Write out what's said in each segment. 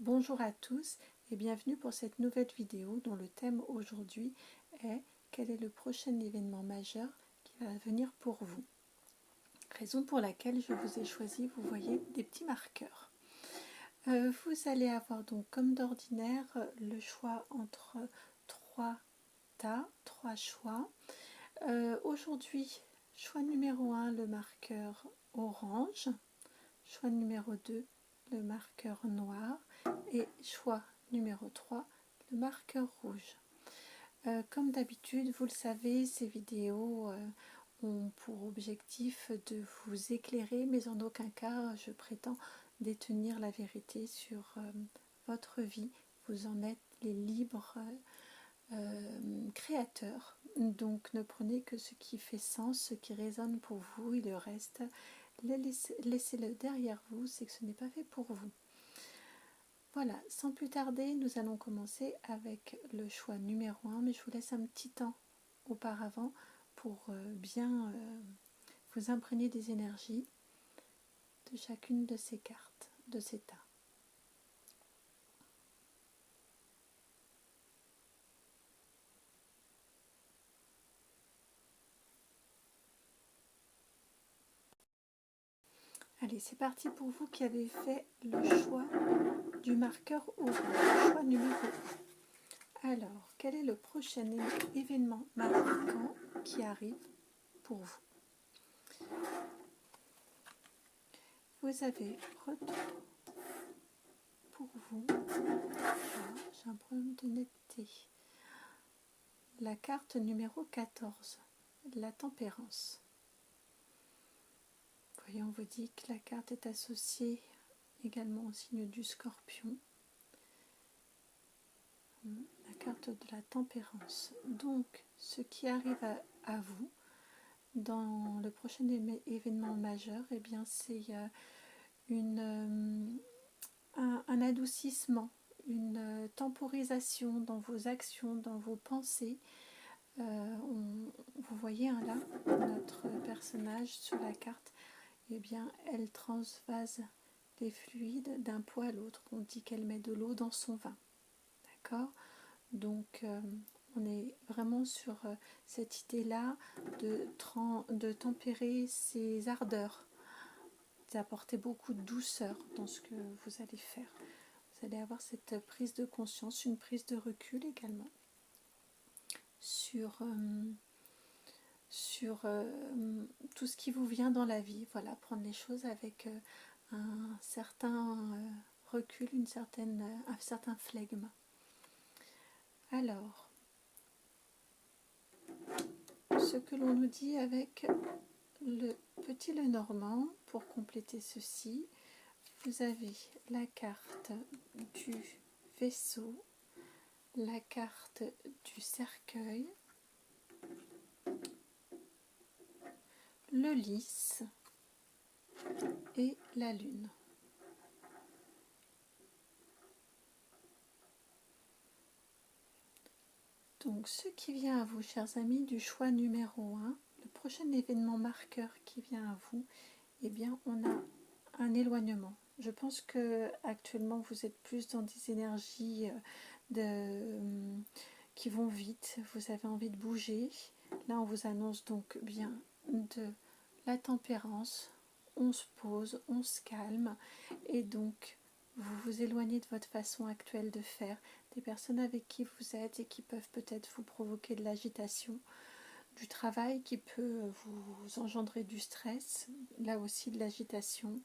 Bonjour à tous et bienvenue pour cette nouvelle vidéo dont le thème aujourd'hui est quel est le prochain événement majeur qui va venir pour vous. Raison pour laquelle je vous ai choisi, vous voyez, des petits marqueurs. Vous allez avoir donc comme d'ordinaire le choix entre trois choix. Aujourd'hui, choix numéro 1, le marqueur orange. Choix numéro 2, le marqueur noir. Et choix numéro 3, le marqueur rouge. Comme d'habitude, vous le savez, ces vidéos ont pour objectif de vous éclairer, mais en aucun cas je prétends détenir la vérité sur votre vie. Vous en êtes les libres créateurs. Donc ne prenez que ce qui fait sens, ce qui résonne pour vous, et le reste, laissez-le derrière vous, c'est que ce n'est pas fait pour vous. Voilà, sans plus tarder, nous allons commencer avec le choix numéro 1, mais je vous laisse un petit temps auparavant pour bien vous imprégner des énergies de chacune de ces cartes, de ces tas. Allez, c'est parti pour vous qui avez fait le choix du marqueur orange, choix numéro 1. Alors, quel est le prochain événement marquant qui arrive pour vous? Vous avez pour vous, j'ai un problème de netteté, la carte numéro 14, la tempérance. Voyez, on vous dit que la carte est associée également au signe du scorpion. La carte de la tempérance. Donc, ce qui arrive à vous dans le prochain événement majeur, eh bien, c'est un adoucissement, une temporisation dans vos actions, dans vos pensées. Vous voyez là, notre personnage sur la carte, eh bien, elle transvase les fluides d'un pot à l'autre. On dit qu'elle met de l'eau dans son vin. D'accord ? Donc, on est vraiment sur cette idée-là de tempérer ses ardeurs, d'apporter beaucoup de douceur dans ce que vous allez faire. Vous allez avoir cette prise de conscience, une prise de recul également sur tout ce qui vous vient dans la vie. Voilà, prendre les choses avec un certain recul, un certain flegme. Alors, ce que l'on nous dit avec le petit Lenormand, pour compléter ceci, vous avez la carte du vaisseau, la carte du cercueil, le lys et la lune. Donc, ce qui vient à vous, chers amis, du choix numéro 1, le prochain événement marqueur qui vient à vous, eh bien, on a un éloignement. Je pense que actuellement vous êtes plus dans des énergies qui vont vite, vous avez envie de bouger. Là, on vous annonce donc bien de la tempérance, on se pose, on se calme, et donc vous vous éloignez de votre façon actuelle de faire, des personnes avec qui vous êtes et qui peuvent peut-être vous provoquer de l'agitation, du travail qui peut vous engendrer du stress, là aussi de l'agitation.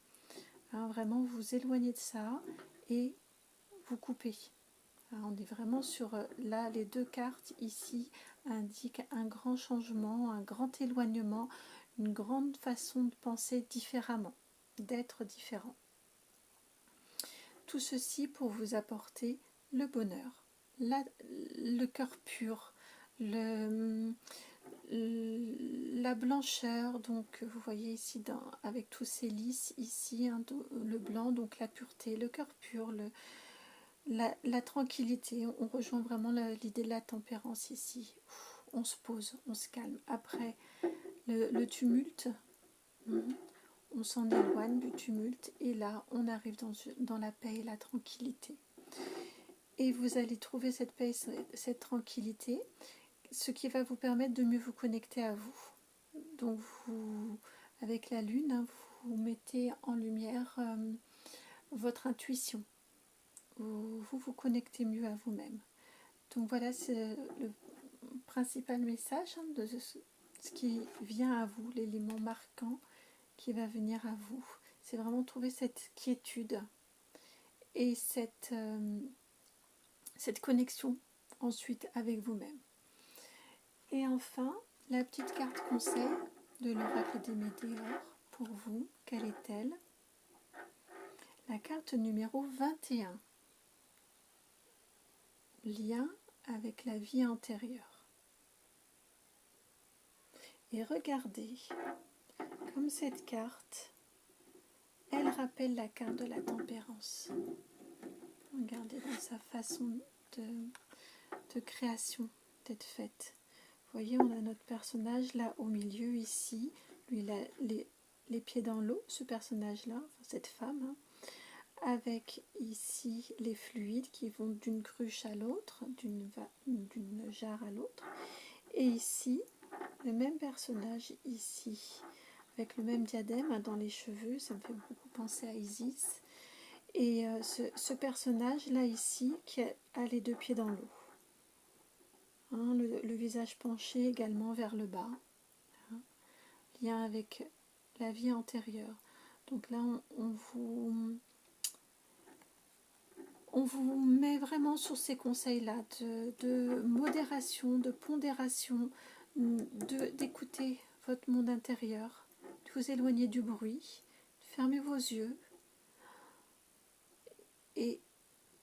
Hein, vraiment vous éloignez de ça et vous coupez. Hein, on est vraiment sur, là les deux cartes ici indiquent un grand changement, un grand éloignement, une grande façon de penser différemment, d'être différent. Tout ceci pour vous apporter le bonheur, le cœur pur, la blancheur, donc vous voyez ici avec tous ces lys ici, hein, le blanc, donc la pureté, le cœur pur, la tranquillité. On rejoint vraiment l'idée de la tempérance ici. On se pose, on se calme. Après le tumulte, on s'en éloigne du tumulte et là on arrive dans la paix et la tranquillité. et vous allez trouver cette paix, cette tranquillité, ce qui va vous permettre de mieux vous connecter à vous. Donc vous, avec la lune, hein, vous mettez en lumière votre intuition, vous connectez mieux à vous-même. Donc voilà, c'est le principal message hein, de ce qui vient à vous, l'élément marquant qui va venir à vous. C'est vraiment trouver cette quiétude et cette connexion ensuite avec vous-même. Et enfin, la petite carte conseil de l'oracle des météores pour vous, quelle est-elle? La carte numéro 21. Lien avec la vie antérieure. Et regardez, comme cette carte, elle rappelle la carte de la tempérance. Regardez dans sa façon de création, d'être faite. Vous voyez, on a notre personnage là au milieu, ici. Lui, il a les pieds dans l'eau, ce personnage-là, cette femme, hein, avec ici les fluides qui vont d'une cruche à l'autre, d'une jarre à l'autre. Et ici, le même personnage ici, avec le même diadème dans les cheveux, ça me fait beaucoup penser à Isis. Et ce personnage là ici qui a les deux pieds dans l'eau. Hein, le visage penché également vers le bas. Hein, lien avec la vie antérieure. Donc là, on vous met vraiment sur ces conseils-là de modération, de pondération, d'écouter votre monde intérieur, de vous éloigner du bruit, de fermer vos yeux. Et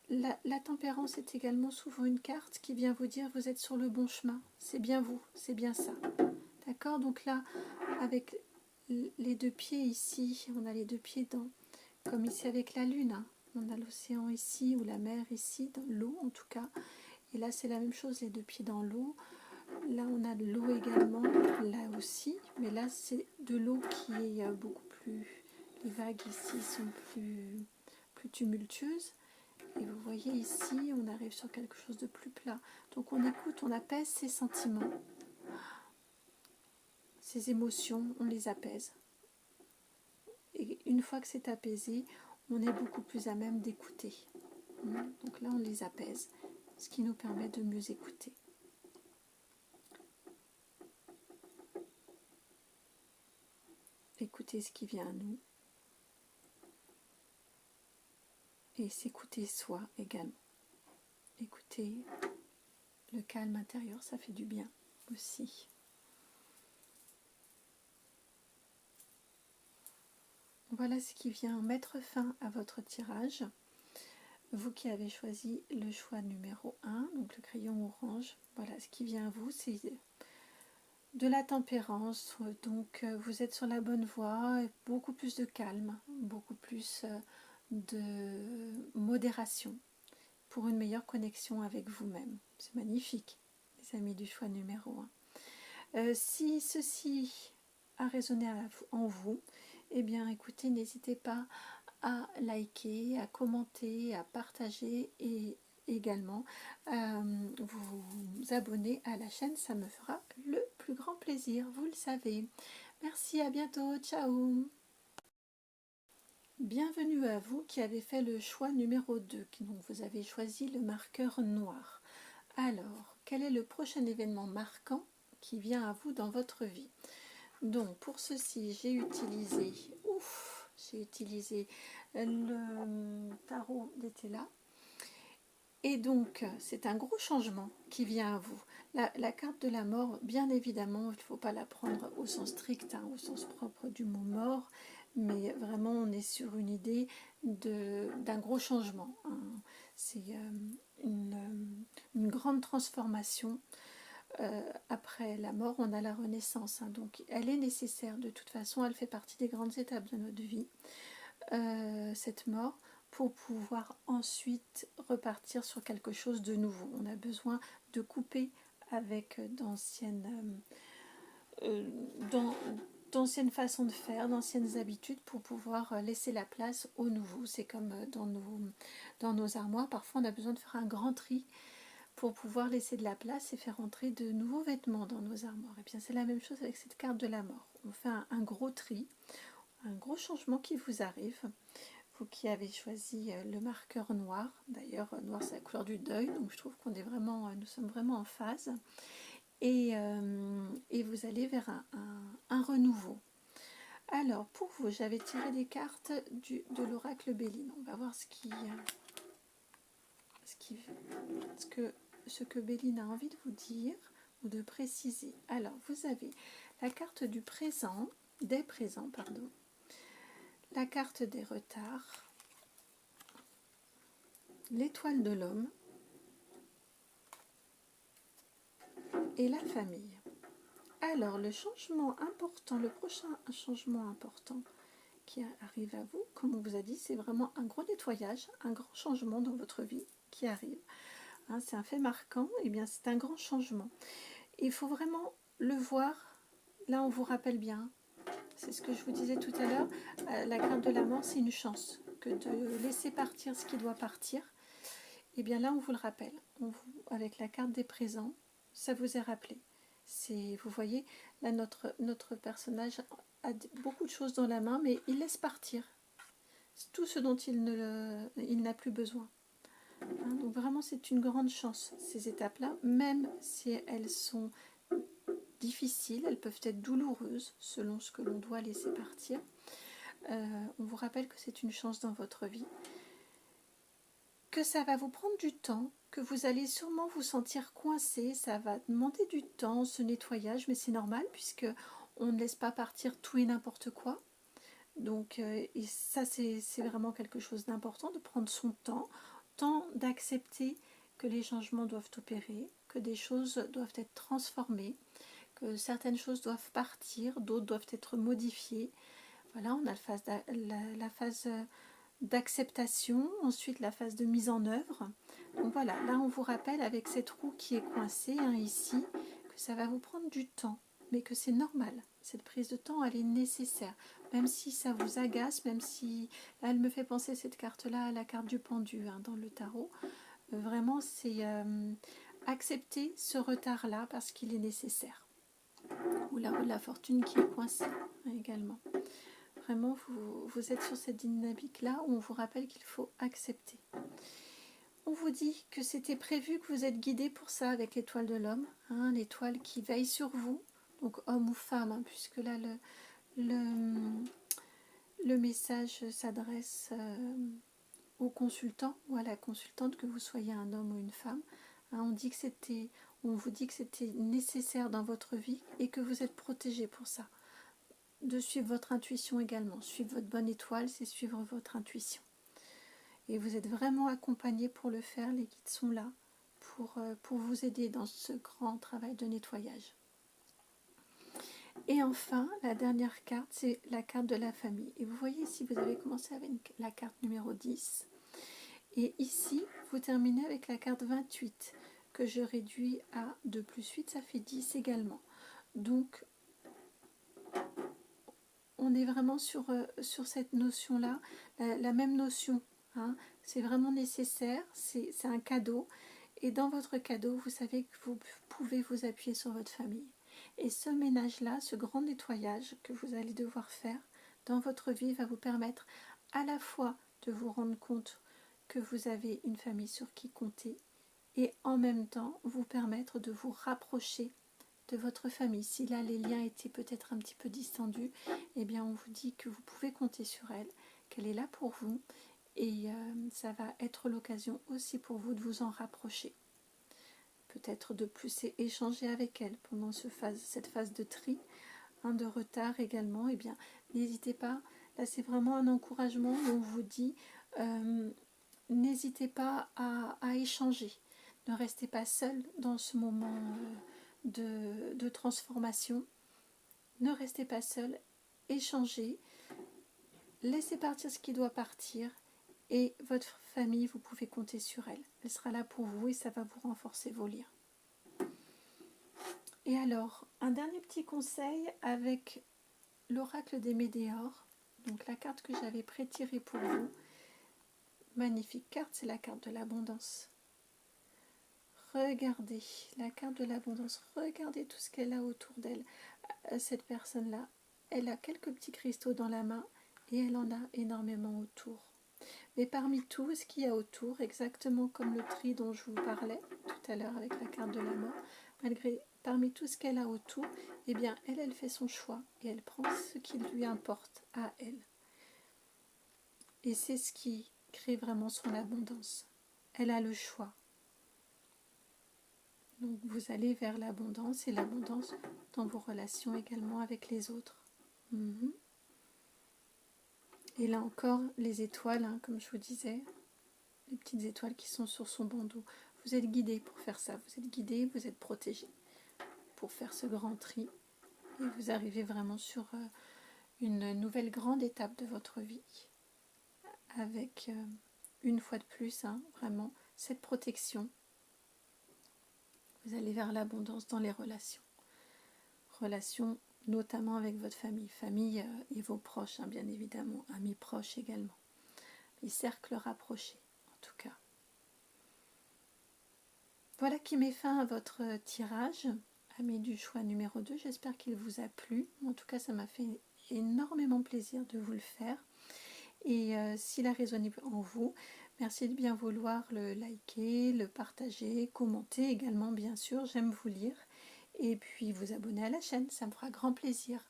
la tempérance est également souvent une carte qui vient vous dire vous êtes sur le bon chemin, c'est bien vous, c'est bien ça. D'accord? Donc là, avec les deux pieds ici, on a les deux pieds comme ici avec la lune, hein. On a l'océan ici ou la mer ici, dans l'eau en tout cas. Et là c'est la même chose, les deux pieds dans l'eau. Là on a de l'eau également, là aussi. Mais là c'est de l'eau qui est beaucoup plus... Les vagues ici sont plus tumultueuses. Et vous voyez ici, on arrive sur quelque chose de plus plat. Donc on écoute, on apaise ses sentiments, ses émotions, on les apaise. Et une fois que c'est apaisé, on est beaucoup plus à même d'écouter. Donc là, on les apaise, ce qui nous permet de mieux écouter. Écouter ce qui vient à nous. Et s'écouter soi également. Écouter le calme intérieur, ça fait du bien aussi. Voilà ce qui vient mettre fin à votre tirage. Vous qui avez choisi le choix numéro 1, donc le crayon orange, voilà ce qui vient à vous, c'est de la tempérance, donc vous êtes sur la bonne voie, beaucoup plus de calme, beaucoup plus de modération pour une meilleure connexion avec vous-même. C'est magnifique, les amis du choix numéro 1. Si ceci a résonné en vous, eh bien écoutez, n'hésitez pas à liker, à commenter, à partager et également vous abonner à la chaîne, ça me fera le plus grand plaisir, vous le savez. Merci, à bientôt, ciao. Bienvenue à vous qui avez fait le choix numéro 2, donc vous avez choisi le marqueur noir. Alors, quel est le prochain événement marquant qui vient à vous dans votre vie? Donc pour ceci, j'ai utilisé le tarot d'Etela. Et donc, c'est un gros changement qui vient à vous. La carte de la mort, bien évidemment, il ne faut pas la prendre au sens strict, hein, au sens propre du mot mort, mais vraiment, on est sur une idée d'un gros changement. Hein. C'est une grande transformation. Après la mort, on a la renaissance. Hein, donc, elle est nécessaire. De toute façon, elle fait partie des grandes étapes de notre vie, cette mort, pour pouvoir ensuite repartir sur quelque chose de nouveau. On a besoin de couper avec d'anciennes façons de faire, d'anciennes habitudes pour pouvoir laisser la place au nouveau. C'est comme dans nos armoires, parfois on a besoin de faire un grand tri pour pouvoir laisser de la place et faire entrer de nouveaux vêtements dans nos armoires. Et bien c'est la même chose avec cette carte de la mort. On fait un gros tri, un gros changement qui vous arrive. Vous qui avez choisi le marqueur noir, d'ailleurs noir c'est la couleur du deuil, donc je trouve qu'on est vraiment, nous sommes vraiment en phase. Et vous allez vers un renouveau. Alors pour vous, j'avais tiré des cartes de l'oracle Béline. On va voir ce que Béline a envie de vous dire ou de préciser. Alors vous avez la carte du présent, des présents, pardon, la carte des retards, l'étoile de l'homme et la famille. Alors le changement important, le prochain changement important qui arrive à vous, comme on vous a dit, c'est vraiment un gros nettoyage, un grand changement dans votre vie qui arrive. Hein, c'est un fait marquant, et bien c'est un grand changement. Il faut vraiment le voir. Là on vous rappelle bien, c'est ce que je vous disais tout à l'heure, la carte de la mort c'est une chance, que de laisser partir ce qui doit partir. Et bien là on vous le rappelle, avec la carte des présents, ça vous est rappelé. Vous voyez, là notre personnage a beaucoup de choses dans la main, mais il laisse partir tout ce dont il n'a plus besoin. Hein, donc vraiment c'est une grande chance, ces étapes-là, même si elles sont difficiles, elles peuvent être douloureuses selon ce que l'on doit laisser partir. On vous rappelle que c'est une chance dans votre vie, que ça va vous prendre du temps, que vous allez sûrement vous sentir coincé, ça va demander du temps, ce nettoyage, mais c'est normal puisque on ne laisse pas partir tout et n'importe quoi. Donc et ça c'est vraiment quelque chose d'important, de prendre son temps d'accepter que les changements doivent opérer, que des choses doivent être transformées, que certaines choses doivent partir, d'autres doivent être modifiées. Voilà, on a la phase d'acceptation, ensuite la phase de mise en œuvre. Donc voilà, là on vous rappelle avec cette roue qui est coincée ici, que ça va vous prendre du temps, mais que c'est normal. Cette prise de temps, elle est nécessaire. Même si ça vous agace, même si... Là, elle me fait penser cette carte-là à la carte du pendu dans le tarot. Vraiment, c'est accepter ce retard-là parce qu'il est nécessaire. Ou la roue de la fortune qui est coincée également. Vraiment, vous êtes sur cette dynamique-là où on vous rappelle qu'il faut accepter. On vous dit que c'était prévu, que vous êtes guidé pour ça avec l'étoile de l'homme, l'étoile qui veille sur vous, donc homme ou femme, puisque là le message s'adresse au consultant ou à la consultante, que vous soyez un homme ou une femme. On vous dit que c'était nécessaire dans votre vie et que vous êtes protégé pour ça. De suivre votre intuition également. Suivre votre bonne étoile, c'est suivre votre intuition. Et vous êtes vraiment accompagné pour le faire. Les guides sont là pour vous aider dans ce grand travail de nettoyage. Et enfin, la dernière carte, c'est la carte de la famille. Et vous voyez ici, vous avez commencé avec la carte numéro 10. Et ici, vous terminez avec la carte 28, que je réduis à 2 plus 8, ça fait 10 également. Donc, on est vraiment sur cette notion-là, la même notion. C'est vraiment nécessaire, c'est un cadeau. Et dans votre cadeau, vous savez que vous pouvez vous appuyer sur votre famille. Et ce ménage-là, ce grand nettoyage que vous allez devoir faire dans votre vie va vous permettre à la fois de vous rendre compte que vous avez une famille sur qui compter et en même temps vous permettre de vous rapprocher de votre famille. Si là les liens étaient peut-être un petit peu distendus, eh bien on vous dit que vous pouvez compter sur elle, qu'elle est là pour vous et ça va être l'occasion aussi pour vous de vous en rapprocher. Peut-être de plus échanger avec elle pendant cette phase de tri, de retard également. Eh bien, n'hésitez pas, là c'est vraiment un encouragement où on vous dit n'hésitez pas à échanger. Ne restez pas seul dans ce moment de transformation. Ne restez pas seul, échangez, laissez partir ce qui doit partir et votre famille, vous pouvez compter sur elle. Elle sera là pour vous et ça va vous renforcer vos liens. Et alors, un dernier petit conseil avec l'oracle des Médéors, donc la carte que j'avais pré-tirée pour vous. Magnifique carte, c'est la carte de l'abondance. Regardez la carte de l'abondance, regardez tout ce qu'elle a autour d'elle. Cette personne-là, elle a quelques petits cristaux dans la main et elle en a énormément autour. Mais parmi tout ce qu'il y a autour, exactement comme le tri dont je vous parlais tout à l'heure avec la carte de la mort, parmi tout ce qu'elle a autour, eh bien elle fait son choix et elle prend ce qui lui importe à elle. Et c'est ce qui crée vraiment son abondance. Elle a le choix. Donc vous allez vers l'abondance et l'abondance dans vos relations également avec les autres. Et là encore, les étoiles, hein, comme je vous disais, les petites étoiles qui sont sur son bandeau. Vous êtes guidé pour faire ça, vous êtes guidé, vous êtes protégé pour faire ce grand tri. Et vous arrivez vraiment sur une nouvelle grande étape de votre vie. Avec, une fois de plus, hein, vraiment, cette protection. Vous allez vers l'abondance dans les relations. Relations notamment avec votre famille et vos proches, hein, bien évidemment, amis proches également. Les cercles rapprochés, en tout cas. Voilà qui met fin à votre tirage, amis du choix numéro 2. J'espère qu'il vous a plu. En tout cas, ça m'a fait énormément plaisir de vous le faire. Et s'il a résonné en vous, merci de bien vouloir le liker, le partager, commenter également, bien sûr. J'aime vous lire. Et puis vous abonner à la chaîne, ça me fera grand plaisir.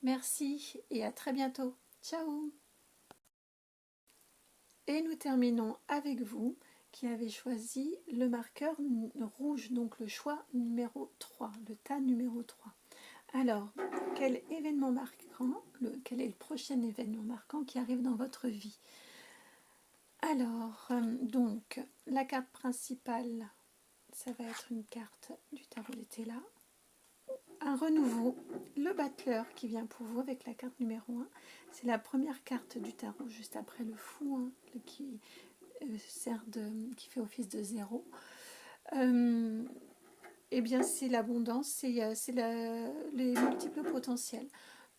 Merci et à très bientôt. Ciao! Et nous terminons avec vous qui avez choisi le marqueur rouge, donc le choix numéro 3, le tas numéro 3. Alors, quel événement marquant, quel est le prochain événement marquant qui arrive dans votre vie? Alors, donc, la carte principale, ça va être une carte du tarot d'été là. Un renouveau, le battleur qui vient pour vous avec la carte numéro 1. C'est la première carte du tarot, juste après le fou, hein, qui fait office de 0. Eh bien, c'est l'abondance, c'est les multiples potentiels.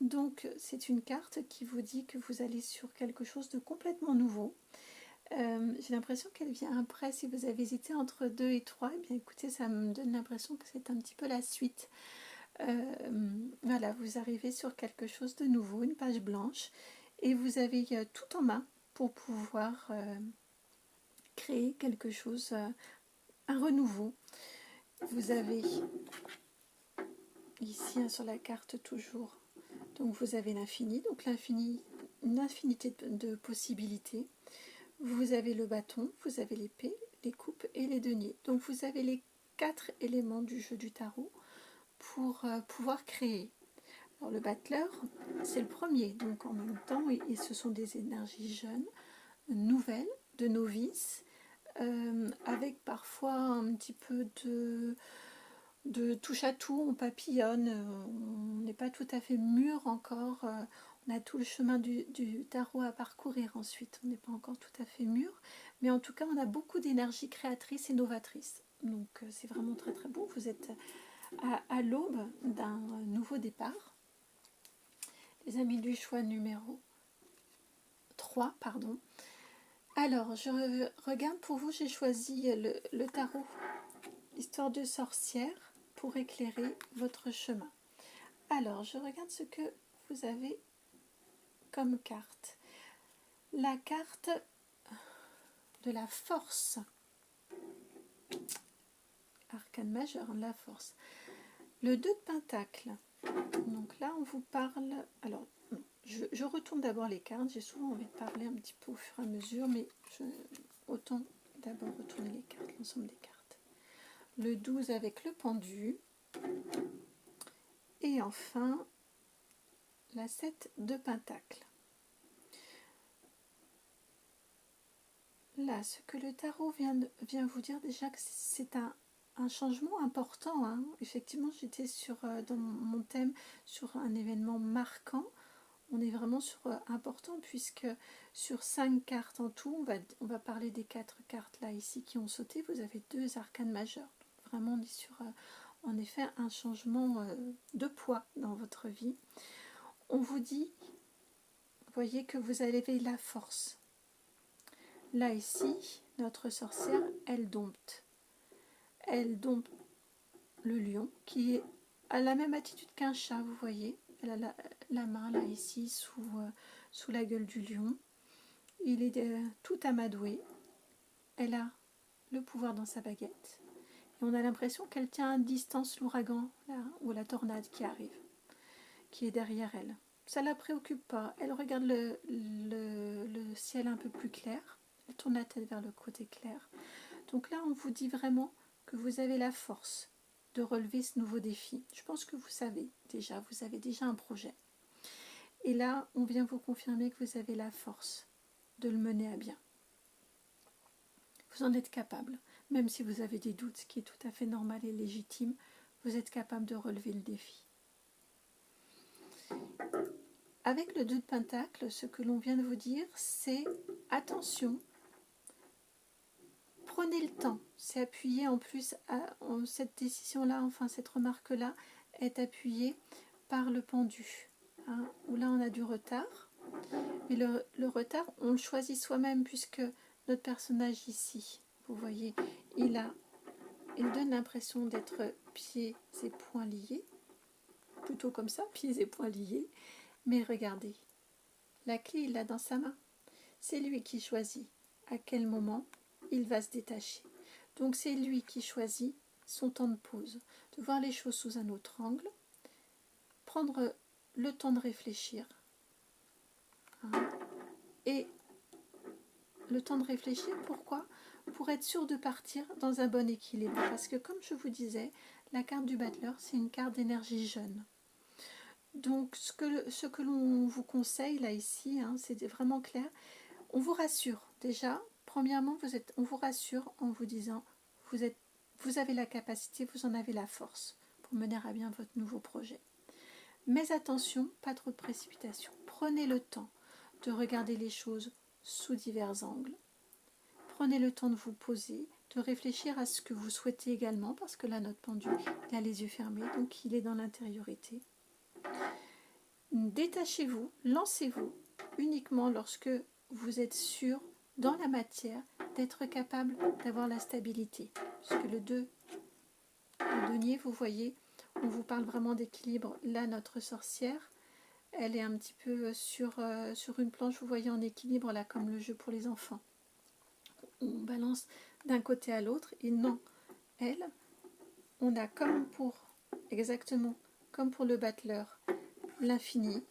Donc, c'est une carte qui vous dit que vous allez sur quelque chose de complètement nouveau. J'ai l'impression qu'elle vient après. Si vous avez hésité entre 2 et 3, eh bien, écoutez, ça me donne l'impression que c'est un petit peu la suite. Voilà, vous arrivez sur quelque chose de nouveau, une page blanche, et vous avez tout en main pour pouvoir créer quelque chose, un renouveau. Vous avez ici hein, sur la carte toujours, donc vous avez l'infini, donc l'infini, une infinité de possibilités. Vous avez le bâton, vous avez l'épée, les coupes et les deniers. Donc vous avez les 4 éléments du jeu du tarot pour pouvoir créer. Alors le battleur, c'est le premier, donc en même temps, et ce sont des énergies jeunes, nouvelles, de novices, avec parfois un petit peu de touche à tout, on papillonne, on n'est pas tout à fait mûr encore, on a tout le chemin du tarot à parcourir ensuite, on n'est pas encore tout à fait mûr, mais en tout cas on a beaucoup d'énergie créatrice et novatrice, donc c'est vraiment très très beau, vous êtes à l'aube d'un nouveau départ. Les amis du choix numéro 3, pardon. Alors, je regarde pour vous, j'ai choisi le tarot Histoire de sorcière pour éclairer votre chemin. Alors, je regarde ce que vous avez comme carte. La carte de la force. Arcane majeur, la force. Le 2 de pentacle. Donc là, on vous parle... Alors, je retourne d'abord les cartes. J'ai souvent envie de parler un petit peu au fur et à mesure, mais autant d'abord retourner les cartes, l'ensemble des cartes. Le 12 avec le pendu. Et enfin, la 7 de pentacle. Là, ce que le tarot vient vous dire déjà que c'est un changement important. Hein. Effectivement, j'étais dans mon thème sur un événement marquant. On est vraiment sur important puisque sur 5 cartes en tout, on va parler des 4 cartes là ici qui ont sauté. Vous avez 2 arcanes majeures. Donc, vraiment, on est sur en effet un changement de poids dans votre vie. on vous dit, vous voyez que vous avez la force. Là, ici, notre sorcière, elle dompte. Elle dompte le lion qui a la même attitude qu'un chat, vous voyez. Elle a la main, là, ici, sous la gueule du lion. Il est tout amadoué. Elle a le pouvoir dans sa baguette. Et on a l'impression qu'elle tient à distance l'ouragan ou la tornade qui arrive, qui est derrière elle. Ça ne la préoccupe pas. Elle regarde le ciel un peu plus clair. Elle tourne la tête vers le côté clair. Donc là, on vous dit vraiment que vous avez la force de relever ce nouveau défi. Je pense que vous savez déjà, vous avez déjà un projet. Et là, on vient vous confirmer que vous avez la force de le mener à bien. Vous en êtes capable. Même si vous avez des doutes, ce qui est tout à fait normal et légitime, vous êtes capable de relever le défi. Avec le 2 de Pentacle, ce que l'on vient de vous dire, c'est attention, prenez le temps. C'est appuyé en plus, cette décision-là, enfin cette remarque-là, est appuyée par le pendu. Hein, où là, on a du retard. Mais le retard, on le choisit soi-même puisque notre personnage ici, vous voyez, il donne l'impression d'être pieds et poings liés. Plutôt comme ça, pieds et poings liés. Mais regardez, la clé, il l'a dans sa main. C'est lui qui choisit à quel moment il va se détacher. Donc c'est lui qui choisit son temps de pause, de voir les choses sous un autre angle, prendre le temps de réfléchir. Et le temps de réfléchir, pourquoi ? Pour être sûr de partir dans un bon équilibre. Parce que comme je vous disais, la carte du battleur, c'est une carte d'énergie jeune. Donc ce que l'on vous conseille là ici, hein, c'est vraiment clair. On vous rassure déjà. Premièrement, on vous rassure en vous disant vous avez la capacité, vous en avez la force pour mener à bien votre nouveau projet. Mais attention, pas trop de précipitation. Prenez le temps de regarder les choses sous divers angles. Prenez le temps de vous poser, de réfléchir à ce que vous souhaitez également, parce que là, notre pendu, il a les yeux fermés, donc il est dans l'intériorité. Détachez-vous, lancez-vous uniquement lorsque vous êtes sûr, dans la matière, d'être capable d'avoir la stabilité. Puisque le denier, vous voyez, on vous parle vraiment d'équilibre. Là, notre sorcière, elle est un petit peu sur une planche, vous voyez, en équilibre, là, comme le jeu pour les enfants. On balance d'un côté à l'autre, et non, elle, on a exactement comme pour le battleur, l'infini,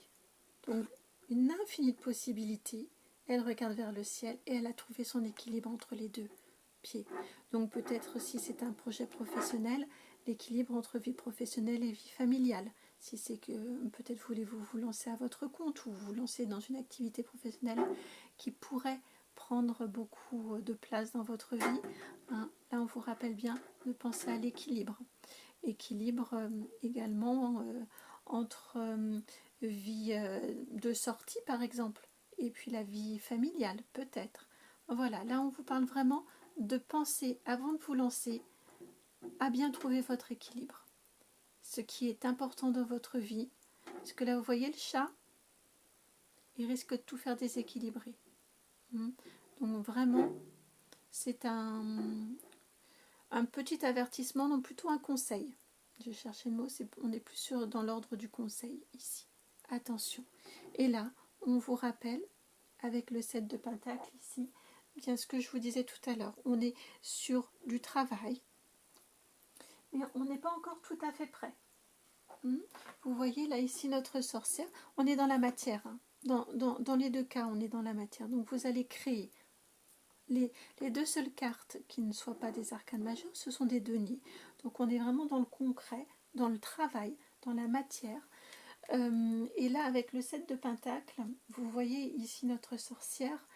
donc une infinie de possibilités. Elle regarde vers le ciel et elle a trouvé son équilibre entre les deux pieds. Donc peut-être si c'est un projet professionnel, l'équilibre entre vie professionnelle et vie familiale. Si c'est que peut-être voulez-vous vous lancer à votre compte ou vous lancer dans une activité professionnelle qui pourrait prendre beaucoup de place dans votre vie, hein, là on vous rappelle bien de penser à l'équilibre. Équilibre également entre vie de sortie par exemple et puis la vie familiale peut-être. Voilà, là on vous parle vraiment de penser avant de vous lancer à bien trouver votre équilibre. Ce qui est important dans votre vie, parce que là vous voyez le chat, il risque de tout faire déséquilibrer. Donc vraiment, c'est un petit avertissement, non plutôt un conseil. Je cherchais le mot, on est plus sûr dans l'ordre du conseil ici. Attention. Et là, on vous rappelle, avec le 7 de Pentacle ici, bien ce que je vous disais tout à l'heure, on est sur du travail, mais on n'est pas encore tout à fait prêt. Vous voyez là ici notre sorcière, on est dans la matière. Dans les deux cas, on est dans la matière. Donc vous allez créer. Les deux seules cartes qui ne soient pas des arcanes majeures, ce sont des deniers. Donc on est vraiment dans le concret, dans le travail, dans la matière. Et là, avec le 7 de Pentacle, vous voyez ici notre sorcière,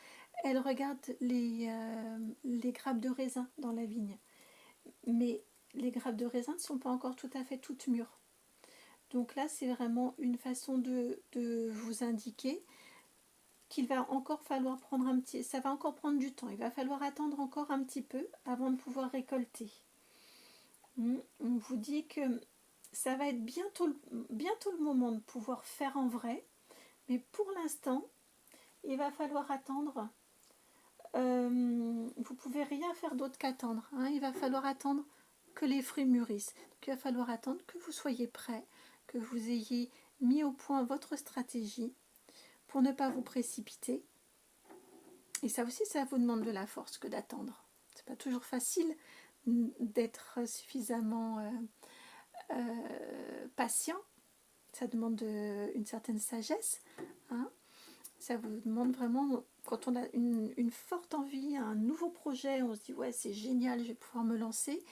elle regarde les grappes de raisin dans la vigne. Mais les grappes de raisin ne sont pas encore tout à fait toutes mûres. Donc là, c'est vraiment une façon de vous indiquer qu'il va encore falloir ça va encore prendre du temps. Il va falloir attendre encore un petit peu avant de pouvoir récolter. On vous dit que ça va être bientôt le moment de pouvoir faire en vrai, mais pour l'instant, il va falloir attendre. Vous pouvez rien faire d'autre qu'attendre. Hein. Il va falloir attendre que les fruits mûrissent. Donc, il va falloir attendre que vous soyez prêts, que vous ayez mis au point votre stratégie pour ne pas vous précipiter. Et ça aussi, ça vous demande de la force que d'attendre. C'est pas toujours facile d'être suffisamment patient. Ça demande une certaine sagesse. Hein. Ça vous demande vraiment, quand on a une forte envie, un nouveau projet, on se dit ouais c'est génial, je vais pouvoir me lancer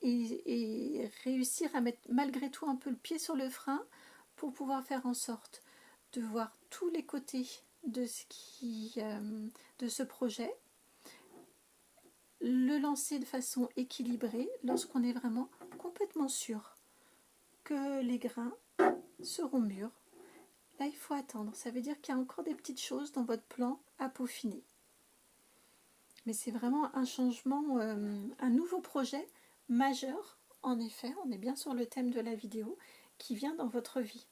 et réussir à mettre malgré tout un peu le pied sur le frein pour pouvoir faire en sorte de voir tous les côtés de ce projet, le lancer de façon équilibrée lorsqu'on est vraiment complètement sûr que les grains seront mûrs. Là, il faut attendre. Ça veut dire qu'il y a encore des petites choses dans votre plan à peaufiner. Mais c'est vraiment un changement, un nouveau projet majeur. En effet, on est bien sur le thème de la vidéo qui vient dans votre vie.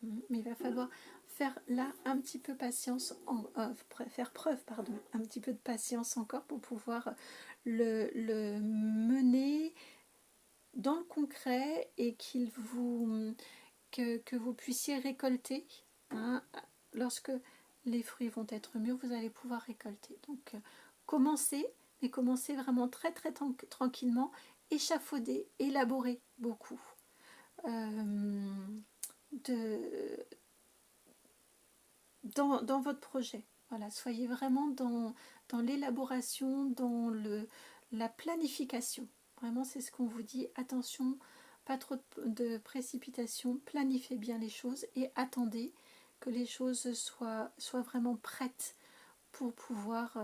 Mais il va falloir faire là un petit peu patience, faire preuve, un petit peu de patience encore pour pouvoir le mener dans le concret et que vous puissiez récolter. Hein, lorsque les fruits vont être mûrs, vous allez pouvoir récolter. Donc, commencez, mais commencez vraiment très très tranquillement, échafauder, élaborer beaucoup dans votre projet. Voilà, soyez vraiment dans l'élaboration, dans la planification. Vraiment, c'est ce qu'on vous dit. Attention, pas trop de précipitation, planifiez bien les choses et attendez que les choses soient vraiment prêtes pour pouvoir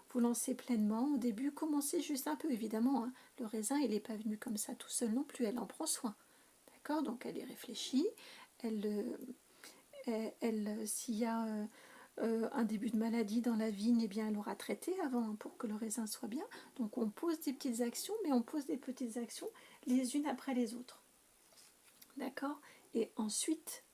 vous lancer pleinement. Au début, commencez juste un peu, évidemment. Hein. Le raisin, il n'est pas venu comme ça tout seul non plus, elle en prend soin. D'accord ? Donc, elle est réfléchie. S'il y a un début de maladie dans la vigne, eh bien, elle aura traité avant pour que le raisin soit bien. Donc, on pose des petites actions, mais on pose des petites actions les unes après les autres. D'accord ? Et ensuite,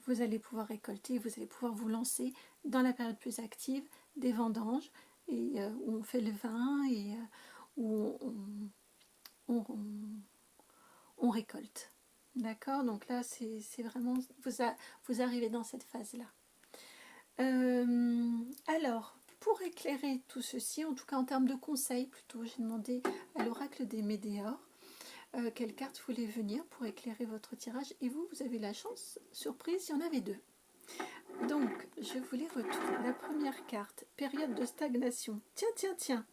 vous allez pouvoir récolter, vous allez pouvoir vous lancer dans la période plus active des vendanges, et, où on fait le vin et où on récolte. D'accord ? Donc là, c'est vraiment, vous arrivez dans cette phase-là. Alors, pour éclairer tout ceci, en tout cas en termes de conseils, plutôt, j'ai demandé à l'oracle des Médéors quelle carte voulait venir pour éclairer votre tirage. Et vous avez la chance, surprise, il y en avait deux. Donc, je voulais retourner la première carte, période de stagnation. Tiens,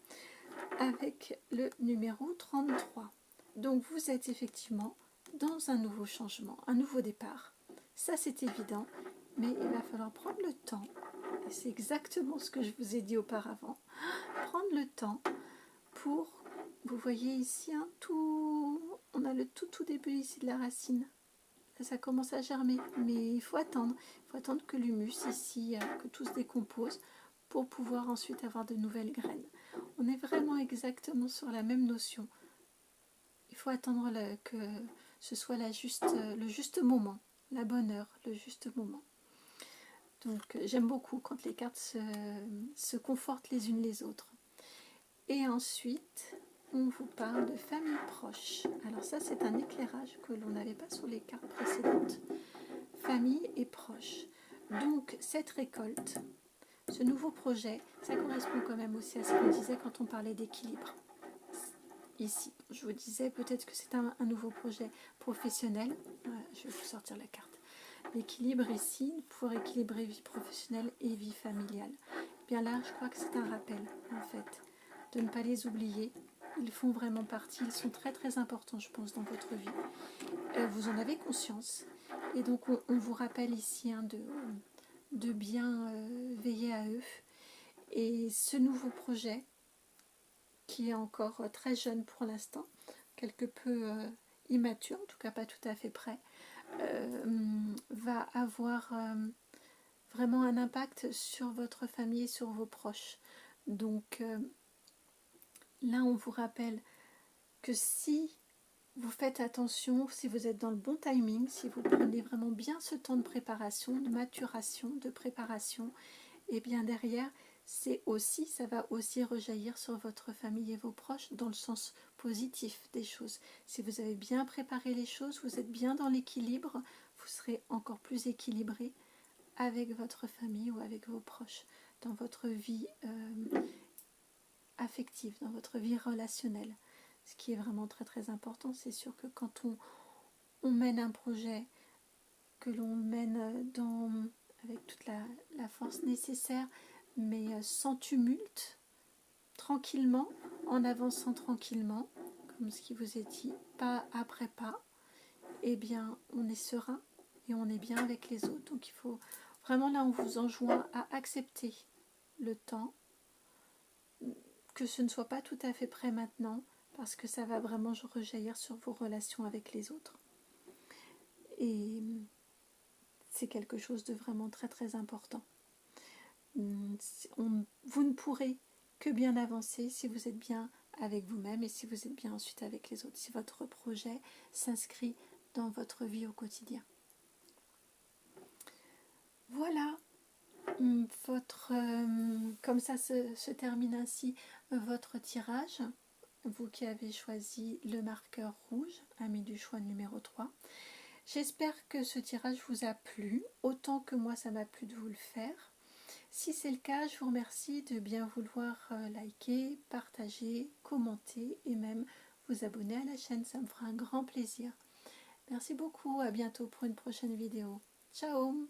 avec le numéro 33. Donc, vous êtes effectivement dans un nouveau changement, un nouveau départ. Ça, c'est évident, mais il va falloir prendre le temps, et c'est exactement ce que je vous ai dit auparavant, prendre le temps pour, vous voyez ici, on a le tout début ici de la racine. Ça commence à germer, mais il faut attendre que l'humus ici, que tout se décompose pour pouvoir ensuite avoir de nouvelles graines. On est vraiment exactement sur la même notion. Il faut attendre que ce soit le juste moment, la bonne heure, le juste moment. Donc j'aime beaucoup quand les cartes se confortent les unes les autres. Et ensuite, on vous parle de famille proche. Alors ça, c'est un éclairage que l'on n'avait pas sur les cartes précédentes. Famille et proche. Donc cette récolte, ce nouveau projet, ça correspond quand même aussi à ce qu'on disait quand on parlait d'équilibre. Ici, je vous disais peut-être que c'est un nouveau projet professionnel. Je vais vous sortir la carte. L'équilibre ici, pour équilibrer vie professionnelle et vie familiale. Et bien là, je crois que c'est un rappel, en fait, de ne pas les oublier. Ils font vraiment partie, ils sont très très importants, je pense, dans votre vie. Vous en avez conscience. Et donc, on vous rappelle ici de bien veiller à eux. Et ce nouveau projet, qui est encore très jeune pour l'instant, quelque peu immature, en tout cas pas tout à fait prêt, va avoir vraiment un impact sur votre famille et sur vos proches. Donc là, on vous rappelle que si vous faites attention, si vous êtes dans le bon timing, si vous prenez vraiment bien ce temps de préparation, de maturation, de préparation, et bien derrière, ça va aussi rejaillir sur votre famille et vos proches dans le sens positif des choses. Si vous avez bien préparé les choses, vous êtes bien dans l'équilibre, vous serez encore plus équilibré avec votre famille ou avec vos proches, dans votre vie affective, dans votre vie relationnelle. Ce qui est vraiment très très important, c'est sûr que quand on mène un projet, que l'on mène avec toute la force nécessaire, mais sans tumulte, tranquillement, en avançant tranquillement, comme ce qui vous est dit, pas après pas, eh bien on est serein et on est bien avec les autres. Donc il faut vraiment, là on vous enjoint à accepter le temps, que ce ne soit pas tout à fait prêt maintenant, parce que ça va vraiment rejaillir sur vos relations avec les autres. Et c'est quelque chose de vraiment très très important. Vous ne pourrez que bien avancer si vous êtes bien avec vous-même et si vous êtes bien ensuite avec les autres, si votre projet s'inscrit dans votre vie au quotidien. Voilà, comme ça se termine ainsi votre tirage. Vous qui avez choisi le marqueur rouge, ami du choix numéro 3. J'espère que ce tirage vous a plu, autant que moi ça m'a plu de vous le faire. Si c'est le cas, je vous remercie de bien vouloir liker, partager, commenter et même vous abonner à la chaîne, ça me fera un grand plaisir. Merci beaucoup, à bientôt pour une prochaine vidéo. Ciao!